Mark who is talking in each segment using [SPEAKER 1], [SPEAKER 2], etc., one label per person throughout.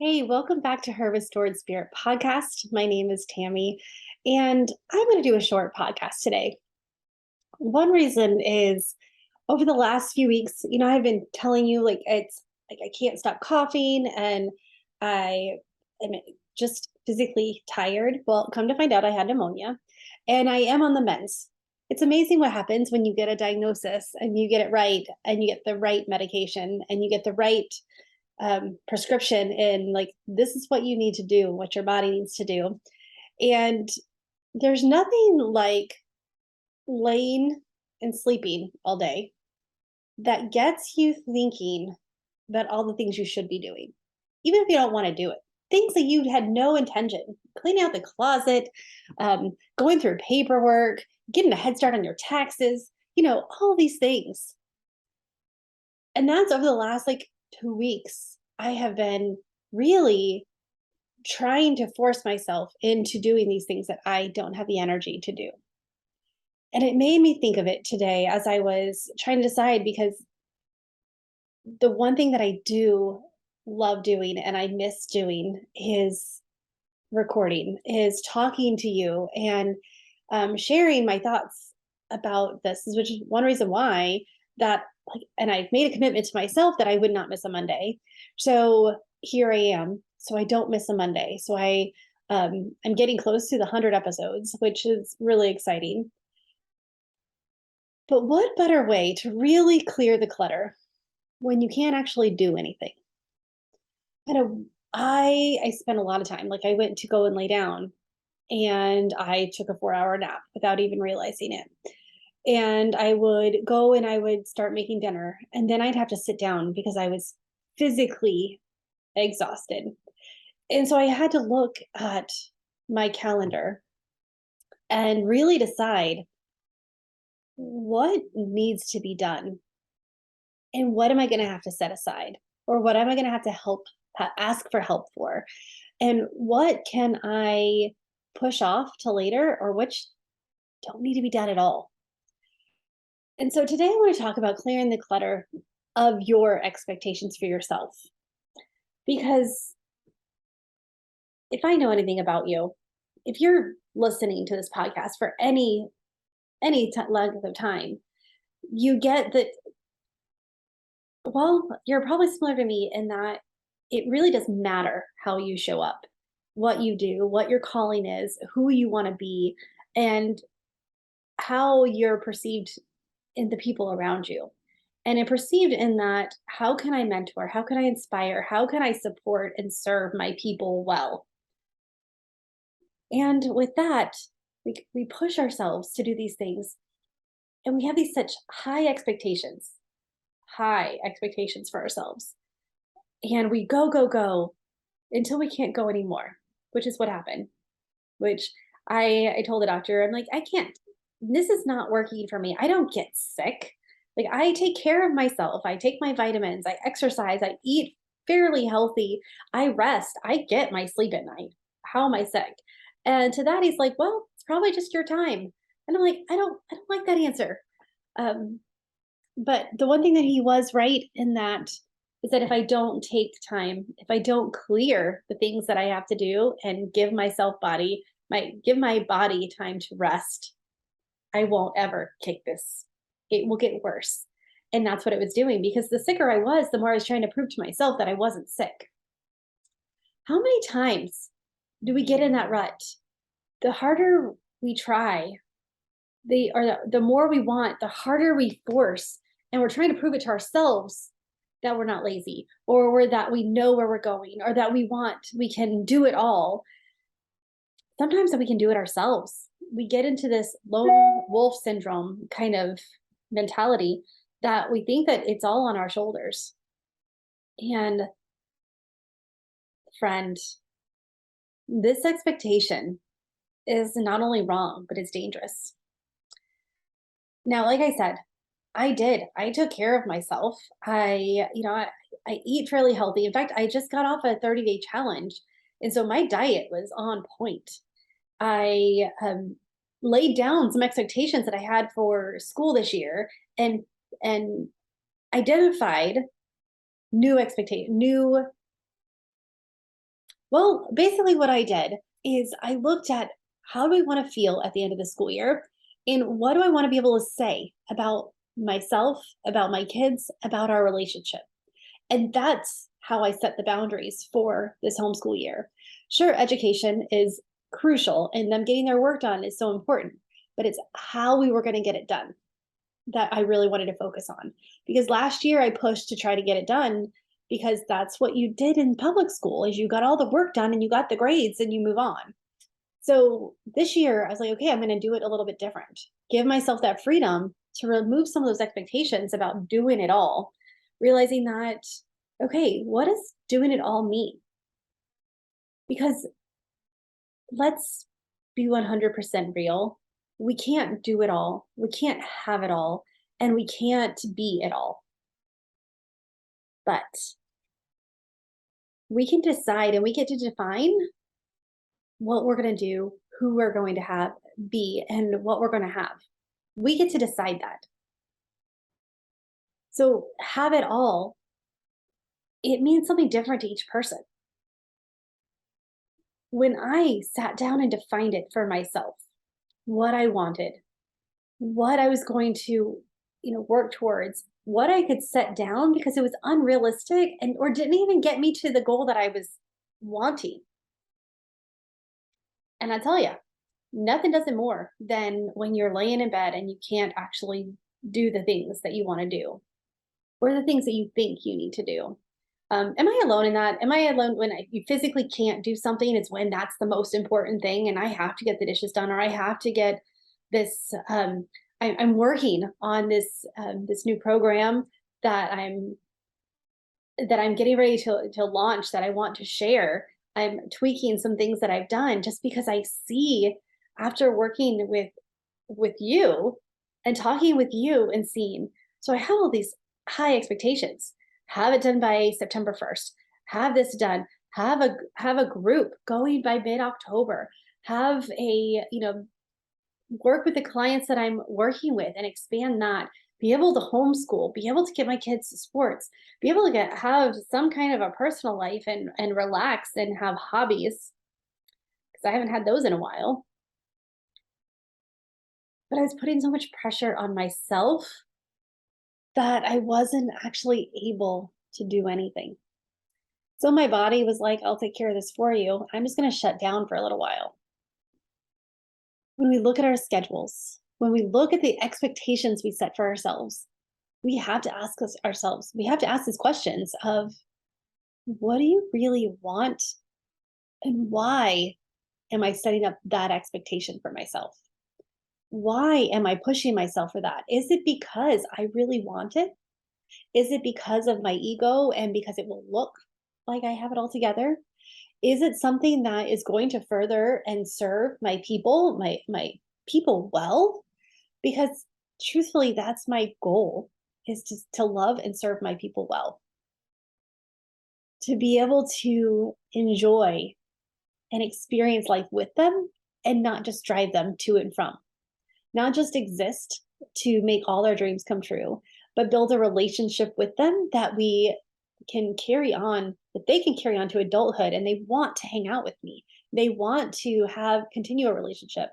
[SPEAKER 1] Hey, welcome back to Her Restored Spirit podcast. My name is Tammy, and I'm going to do a short podcast today. One reason is over the last few weeks, I've been telling you it's like I can't stop coughing and I am just physically tired. Well, come to find out, I had pneumonia and I am on the meds. It's amazing what happens when you get a diagnosis and you get it right and you get the right medication and you get the right prescription and like this is what you need to do, what your body needs to do. And there's nothing like laying and sleeping all day that gets you thinking about all the things you should be doing, even if you don't want to do it. Things that you had no intention, cleaning out the closet, going through paperwork, getting a head start on your taxes, all these things. And that's over the last 2 weeks. I have been really trying to force myself into doing these things that I don't have the energy to do. And it made me think of it today as I was trying to decide because the one thing that I do love doing and I miss doing is recording, is talking to you and sharing my thoughts about this, which is one reason why that and I've made a commitment to myself that I would not miss a Monday. So here I am. So I don't miss a Monday. So I'm getting close to the 100 episodes, which is really exciting. But what better way to really clear the clutter when you can't actually do anything? I spent a lot of time. Like I went to go and lay down and I took a 4-hour nap without even realizing it. And I would go and I would start making dinner, and then I'd have to sit down because I was physically exhausted. And so I had to look at my calendar and really decide what needs to be done and what am I going to have to set aside or what am I going to have to ask for help for, and what can I push off to later or which don't need to be done at all. And so today I want to talk about clearing the clutter of your expectations for yourself. Because if I know anything about you, if you're listening to this podcast for any length of time, you get that, well, you're probably similar to me in that it really doesn't matter how you show up, what you do, what your calling is, who you want to be, and how you're perceived in the people around you. And it perceived in that, how can I mentor? How can I inspire? How can I support and serve my people well? And with that, we push ourselves to do these things. And we have these such high expectations for ourselves. And we go, go, go until we can't go anymore, which is what happened. Which I told the doctor, I'm like, I can't, this is not working for me. I don't get sick. Like I take care of myself. I take my vitamins, I exercise, I eat fairly healthy, I rest, I get my sleep at night. How am I sick? And to that he's like, well, it's probably just your time. And I'm like, I don't like that answer. Um, but the one thing that he was right in that is that if I don't take time, if I don't clear the things that I have to do and give my body time to rest, I won't ever kick this. It will get worse. And that's what it was doing because the sicker I was, the more I was trying to prove to myself that I wasn't sick. How many times do we get in that rut? The harder we try, the more we want, the harder we force, and we're trying to prove it to ourselves that we're not lazy or that we know where we're going or that we can do it all. Sometimes that we can do it ourselves. We get into this lone wolf syndrome kind of mentality that we think that it's all on our shoulders. And friend, this expectation is not only wrong, but it's dangerous. Now, like I said, I did. I took care of myself. I eat fairly healthy. In fact, I just got off a 30-day challenge. And so my diet was on point. I laid down some expectations that I had for school this year and identified new Well, basically, what I did is I looked at how do I want to feel at the end of the school year? And what do I want to be able to say about myself, about my kids, about our relationship? And that's how I set the boundaries for this homeschool year. Sure, education is crucial and them getting their work done is so important, but it's how we were going to get it done that I really wanted to focus on. Because last year I pushed to try to get it done because that's what you did in public school is you got all the work done and you got the grades and you move on. So this year I was like, okay, I'm going to do it a little bit different. Give myself that freedom to remove some of those expectations about doing it all, realizing that okay, what does doing it all mean? Because let's be 100% real. We can't do it all. We can't have it all. And we can't be it all. But we can decide and we get to define what we're going to do, who we're going to have be, and what we're going to have. We get to decide that. So, have it all, it means something different to each person. When I sat down and defined it for myself, what I wanted, what I was going to, work towards, what I could set down because it was unrealistic and or didn't even get me to the goal that I was wanting. And I tell you, nothing does it more than when you're laying in bed and you can't actually do the things that you want to do or the things that you think you need to do. Am I alone in that? Am I alone when you physically can't do something? It's when that's the most important thing, and I have to get the dishes done, or I have to get this. I'm working on this new program that I'm getting ready to launch that I want to share. I'm tweaking some things that I've done just because I see after working with you and talking with you and seeing. So I have all these high expectations. Have it done by September 1st. Have this done. Have a group going by mid-October. Have a, work with the clients that I'm working with and expand that. Be able to homeschool, be able to get my kids to sports, be able to have some kind of a personal life and relax and have hobbies because I haven't had those in a while. But I was putting so much pressure on myself that I wasn't actually able to do anything. So my body was like, I'll take care of this for you. I'm just going to shut down for a little while. When we look at our schedules, when we look at the expectations we set for ourselves, we have to ask ourselves, we have to ask these questions of what do you really want? And why am I setting up that expectation for myself? Why am I pushing myself for that? Is it because I really want it? Is it because of my ego and because it will look like I have it all together? Is it something that is going to further and serve my people well? Because truthfully, that's my goal is to love and serve my people well. To be able to enjoy and experience life with them and not just drive them to and from. Not just exist to make all our dreams come true, but build a relationship with them that we can carry on, that they can carry on to adulthood and they want to hang out with me. They want to have continue a relationship.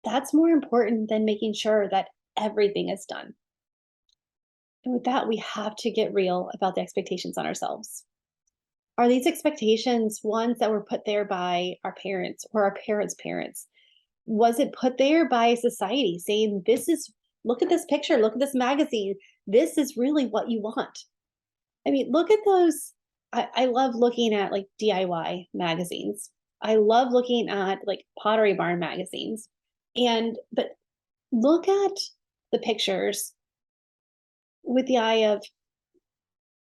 [SPEAKER 1] That's more important than making sure that everything is done. And with that, we have to get real about the expectations on ourselves. Are these expectations ones that were put there by our parents or our parents' parents? Was it put there by society saying, this is, look at this picture, look at this magazine, this is really what you want? I mean, look at those. I love looking at like DIY magazines. I love looking at like Pottery Barn magazines. But look at the pictures with the eye of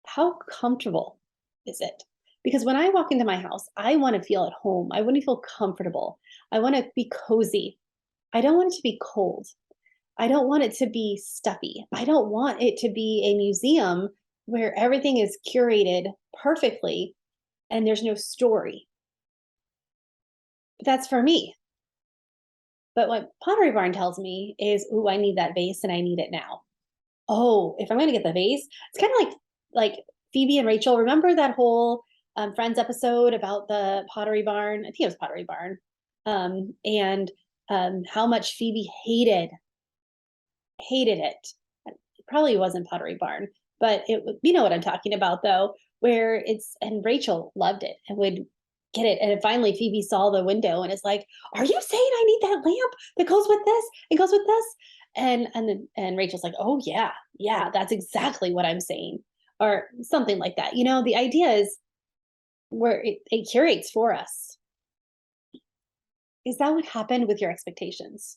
[SPEAKER 1] how comfortable is it? Because when I walk into my house, I want to feel at home. I want to feel comfortable. I want to be cozy. I don't want it to be cold. I don't want it to be stuffy. I don't want it to be a museum where everything is curated perfectly and there's no story. But that's for me. But what Pottery Barn tells me is, "Ooh, I need that vase and I need it now." Oh, if I'm going to get the vase, it's kind of like Phoebe and Rachel. Remember that whole Friends episode about the Pottery Barn. I think it was Pottery Barn, and how much Phoebe hated it. It probably wasn't Pottery Barn, but you know what I'm talking about though, where it's and Rachel loved it and would get it. And then finally Phoebe saw the window and is like, "Are you saying I need that lamp that goes with this? It goes with this?" And Rachel's like, "Oh yeah, yeah, that's exactly what I'm saying." Or something like that. The idea is where it curates for us. Is that what happened with your expectations?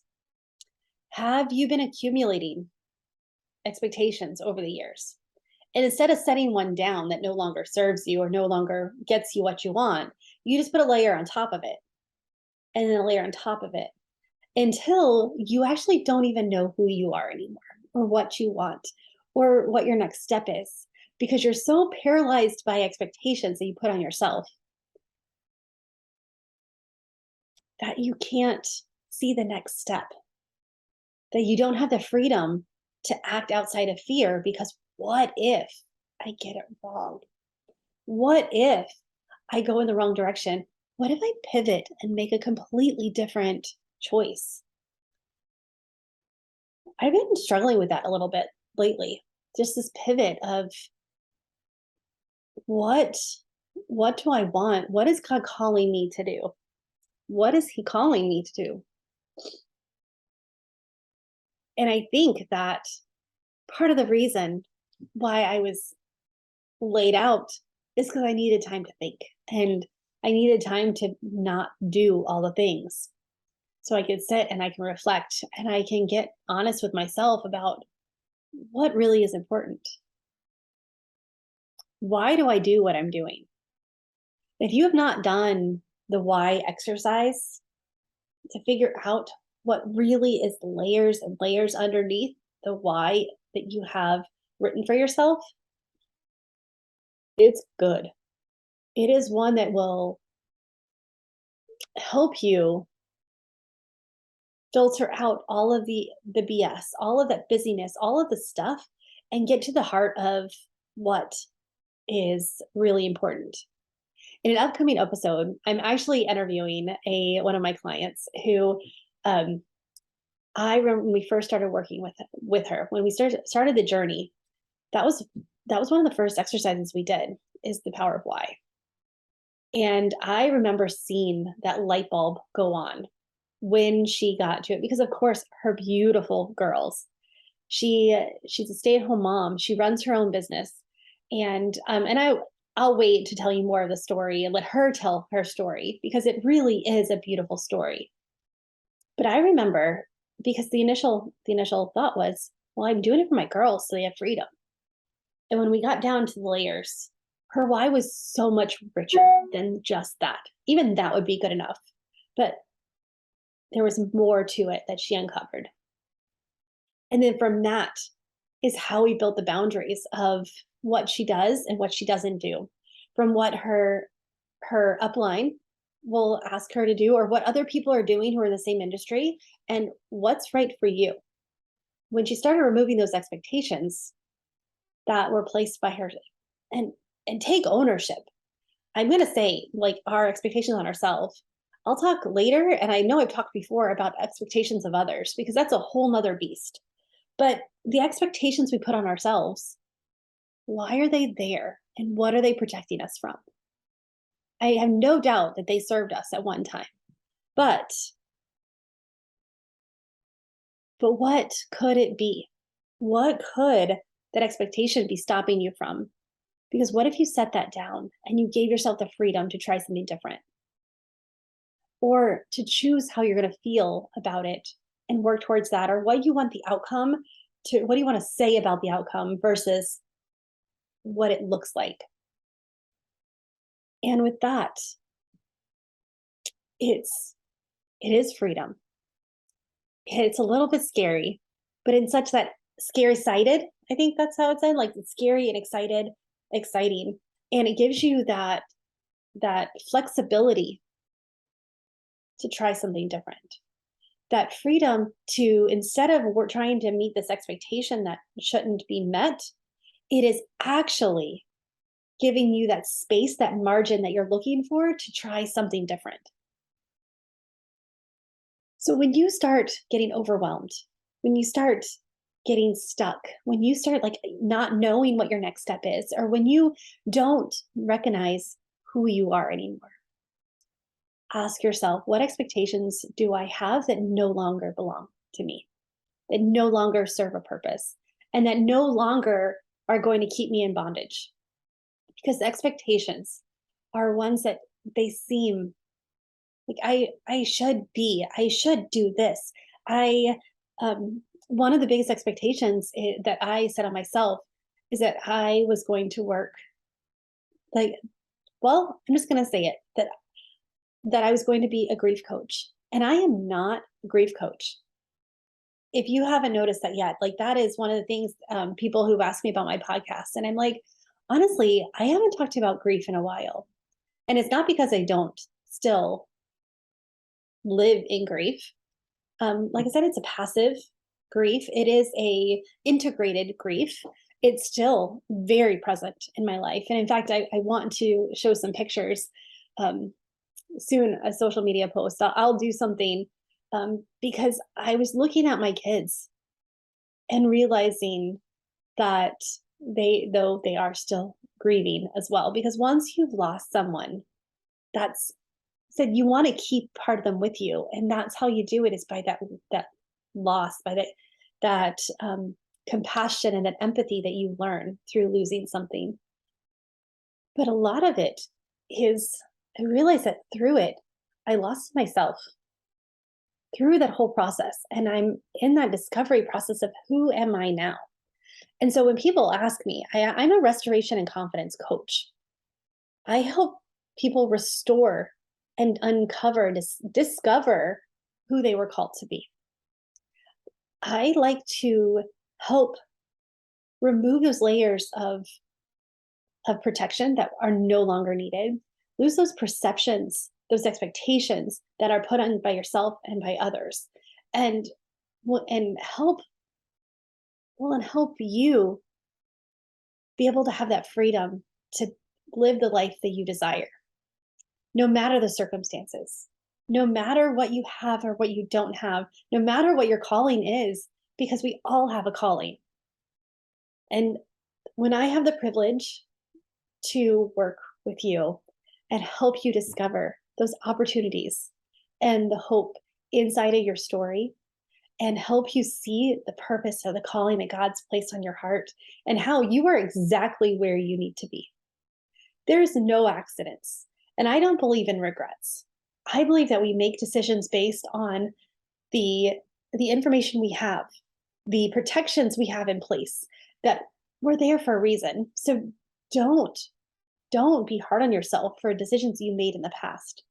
[SPEAKER 1] Have you been accumulating expectations over the years? And instead of setting one down that no longer serves you or no longer gets you what you want, you just put a layer on top of it and then a layer on top of it until you actually don't even know who you are anymore or what you want or what your next step is because you're so paralyzed by expectations that you put on yourself that you can't see the next step, that you don't have the freedom to act outside of fear because what if I get it wrong? What if I go in the wrong direction? What if I pivot and make a completely different choice? I've been struggling with that a little bit lately. Just this pivot of what what do I want? What is God calling me to do? What is he calling me to do? And I think that part of the reason why I was laid out is because I needed time to think and I needed time to not do all the things. So I could sit and I can reflect and I can get honest with myself about what really is important. Why do I do what I'm doing? If you have not done the why exercise to figure out what really is layers and layers underneath the why that you have written for yourself, it's good. It is one that will help you filter out all of the BS, all of that busyness, all of the stuff, and get to the heart of what is really important. In an upcoming episode, I'm actually interviewing a one of my clients who um, I remember when we first started working with her, when we started the journey, that was that was one of the first exercises we did is the power of why. And I remember seeing that light bulb go on when she got to it because of course her beautiful girls. She's a stay-at-home mom. She runs her own business. And I'll wait to tell you more of the story and let her tell her story because it really is a beautiful story. But I remember because the initial thought was, well, I'm doing it for my girls so they have freedom. And when we got down to the layers, her why was so much richer than just that. Even that would be good enough. But there was more to it that she uncovered. And then from that is how we built the boundaries of what she does and what she doesn't do. From what her upline will ask her to do or what other people are doing who are in the same industry and what's right for you. When she started removing those expectations that were placed by her and and take ownership. I'm going to say like our expectations on ourselves. I'll talk later and I know I've talked before about expectations of others because that's a whole nother beast. But the expectations we put on ourselves, why are they there? And what are they protecting us from? I have no doubt that they served us at one time. But but what could it be? What could that expectation be stopping you from? Because what if you set that down and you gave yourself the freedom to try something different or to choose how you're going to feel about it and work towards that or what you want the outcome to what do you want to say about the outcome versus what it looks like. And with that, it is freedom. It's a little bit scary, but in such that scary sided, I think that's how it's said, like it's scary and excited, exciting. And it gives you that flexibility to try something different. That freedom to instead of we're trying to meet this expectation that shouldn't be met, it is actually giving you that space, that margin that you're looking for to try something different. So when you start getting overwhelmed, when you start getting stuck, when you start like not knowing what your next step is, or when you don't recognize who you are anymore, ask yourself, what expectations do I have that no longer belong to me, that no longer serve a purpose, and that no longer are going to keep me in bondage? Because the expectations are ones that they seem like I should do this. I One of the biggest expectations that I set on myself is that I was going to work like, well, I'm just going to say it, that I was going to be a grief coach. And I am not a grief coach. If you haven't noticed that yet, like that is one of the things, people who've asked me about my podcast. And I'm like, honestly, I haven't talked about grief in a while. And it's not because I don't still live in grief. Like I said, it's a passive grief. It is a integrated grief. It's still very present in my life. And in fact, I want to show some pictures, um, soon, a social media post. I'll do something, because I was looking at my kids and realizing that though they are still grieving as well, because once you've lost someone, that's said you want to keep part of them with you, and that's how you do it, is by that loss, by that compassion and that empathy that you learn through losing something. But a lot of it is, I realize that through it, I lost myself through that whole process, and I'm in that discovery process of who am I now. And so when people ask me, I'm a restoration and confidence coach. I help people restore and uncover, discover who they were called to be. I like to help remove those layers of protection that are no longer needed, lose those perceptions, those expectations that are put on by yourself and by others, and and help you be able to have that freedom to live the life that you desire, no matter the circumstances, no matter what you have or what you don't have, no matter what your calling is, because we all have a calling. And when I have the privilege to work with you and help you discover those opportunities and the hope inside of your story, and help you see the purpose of the calling that God's placed on your heart and how you are exactly where you need to be. There's no accidents. And I don't believe in regrets. I believe that we make decisions based on the the information we have, the protections we have in place, that we're there for a reason. So don't don't be hard on yourself for decisions you made in the past.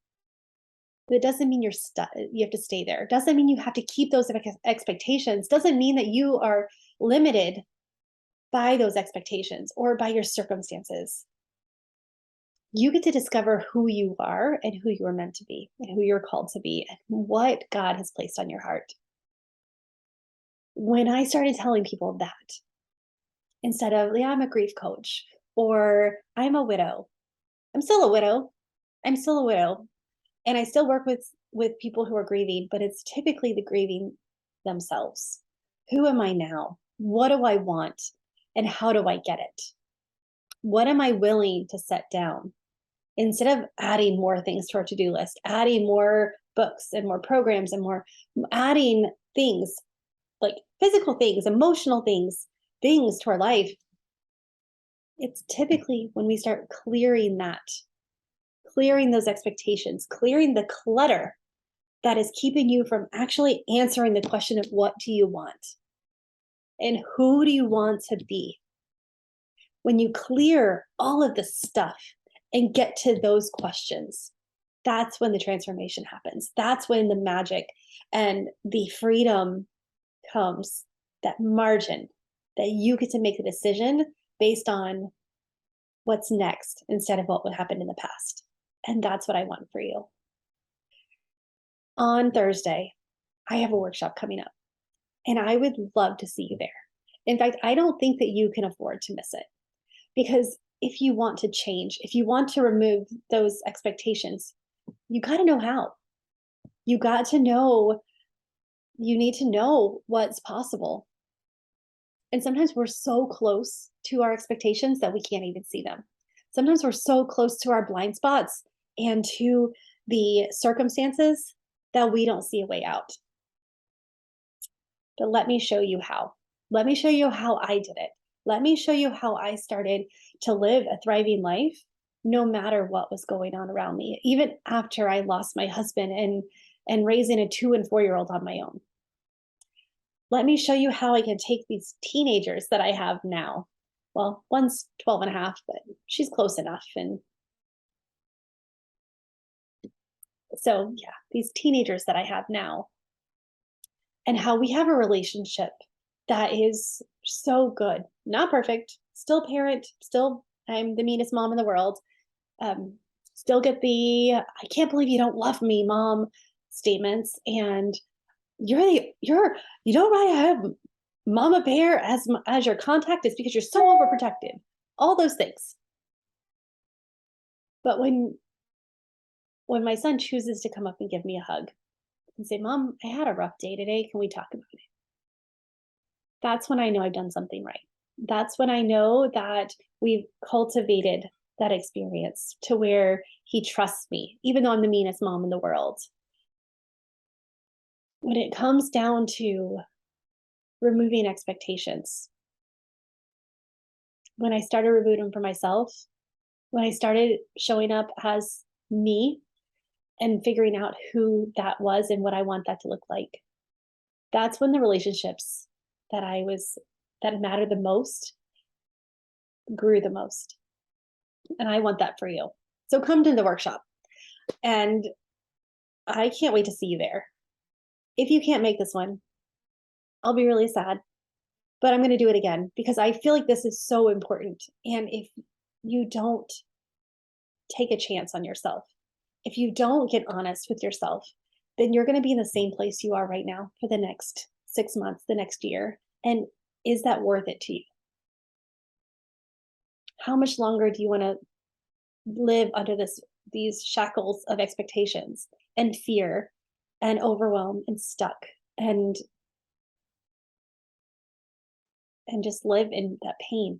[SPEAKER 1] But it doesn't mean you're stuck. You have to stay there. Doesn't mean you have to keep those expectations. Doesn't mean that you are limited by those expectations or by your circumstances. You get to discover who you are and who you are meant to be and who you're called to be and what God has placed on your heart. When I started telling people that, instead of, yeah, I'm a grief coach or I'm a widow, I'm still a widow. I'm still a widow. And I still work with people who are grieving, but it's typically the grieving themselves. Who am I now? What do I want? And how do I get it? What am I willing to set down? Instead of adding more things to our to-do list, adding more books and more programs and more adding things like physical things, emotional things, things to our life, it's typically when we start clearing that, clearing those expectations, clearing the clutter that is keeping you from actually answering the question of what do you want and who do you want to be. When you clear all of this stuff and get to those questions, that's when the transformation happens. That's when the magic and the freedom comes, that margin that you get to make a decision based on what's next instead of what would happen in the past. And that's what I want for you. On Thursday, I have a workshop coming up, and I would love to see you there. In fact, I don't think that you can afford to miss it, because if you want to change, if you want to remove those expectations, you got to know how. You got to know, you need to know what's possible. And sometimes we're so close to our expectations that we can't even see them. Sometimes we're so close to our blind spots and to the circumstances that we don't see a way out. But let me show you how. Let me show you how I did it. Let me show you how I started to live a thriving life no matter what was going on around me, even after I lost my husband and raising a 2 and 4 year old on my own. Let me show you how I can take these teenagers that I have now. Well, one's 12 and a half, but she's close enough. And so, yeah, these teenagers that I have now, and how we have a relationship that is so good. Not perfect, still parent, still, I'm the meanest mom in the world. Um, Still get the "I can't believe you don't love me, mom" statements, and you know why I have mama bear as your contact is because you're so overprotective. All those things. But when my son chooses to come up and give me a hug and say, "Mom, I had a rough day today. Can we talk about it?" That's when I know I've done something right. That's when I know that we've cultivated that experience to where he trusts me, even though I'm the meanest mom in the world. When it comes down to removing expectations, when I started removing them for myself, when I started showing up as me and figuring out who that was and what I want that to look like, that's when the relationships that I was that mattered the most grew the most. And I want that for you. So come to the workshop, and I can't wait to see you there. If you can't make this one, I'll be really sad, but I'm going to do it again because I feel like this is so important. And if you don't take a chance on yourself, if you don't get honest with yourself, then you're going to be in the same place you are right now for the next 6 months, the next year. And is that worth it to you? How much longer do you want to live under these shackles of expectations and fear and overwhelm and stuck and just live in that pain,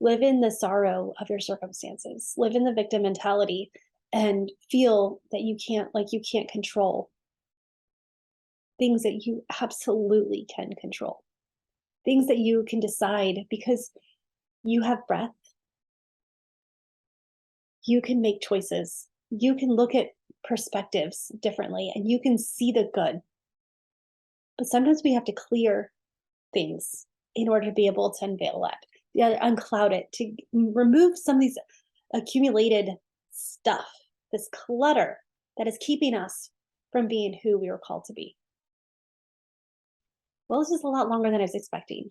[SPEAKER 1] live in the sorrow of your circumstances, live in the victim mentality and feel that you can't control things that you absolutely can control, things that you can decide because you have breath, you can make choices, you can look at perspectives differently, and you can see the good. But sometimes we have to clear things in order to be able to unveil that, yeah, uncloud it, to remove some of these accumulated stuff, this clutter that is keeping us from being who we were called to be. Well, this is a lot longer than I was expecting.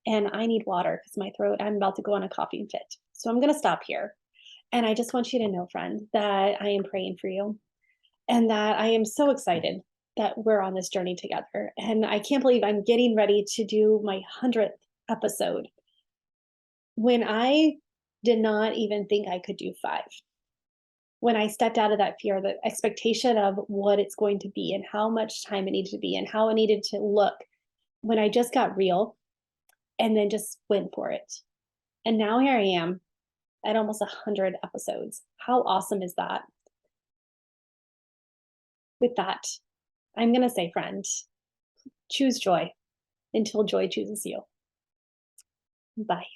[SPEAKER 1] And I need water because my throat, I'm about to go on a coughing fit. So I'm going to stop here. And I just want you to know, friend, that I am praying for you and that I am so excited that we're on this journey together. And I can't believe I'm getting ready to do my 100th episode when I did not even think I could do 5. When I stepped out of that fear, the expectation of what it's going to be and how much time it needed to be and how it needed to look, when I just got real and then just went for it. And now here I am at almost 100 episodes. How awesome is that? With that, I'm going to say, friend, choose joy until joy chooses you. Bye.